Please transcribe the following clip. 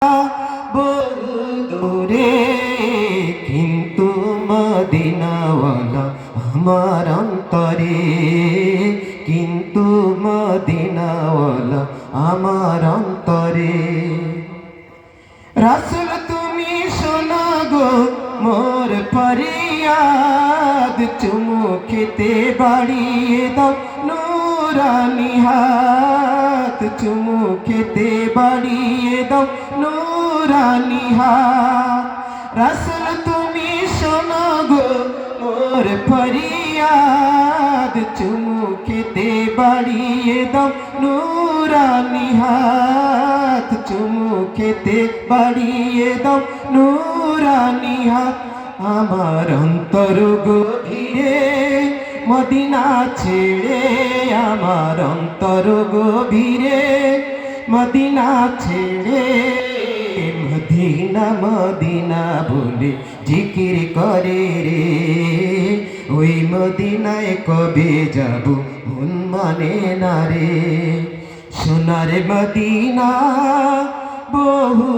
বহু দূরে কিন্তু মদিনাওয়ালা আমার অন্তরে, কিন্তু মদিনাওয়ালা আমার অন্তরে। রাসূল তুমি শোনো গো মোর ফরিয়াদ, চুমু খেতে বাড়িয়ে দাও নূরানি হাত, চুমু খেতে বাড়িয়ে দাও নূরানি হাত। রাসূল তুমি শোনো গো মোর ফরিয়াদ, চুমু খেতে বাড়িয়ে দাও নূরানি হাত, চুমু খেতে বাড়িয়ে দাও নূরানি হাত। আমার অন্তর গভীরে মদিনা ছেড়ে, আমার অন্তর গভীরে মদিনা ছেড়ে, মদিনা মদিনা বলে জিকির করে রে। ওই মদিনায় কবে যাব মন মানে না রে। সোনার মদিনা বহু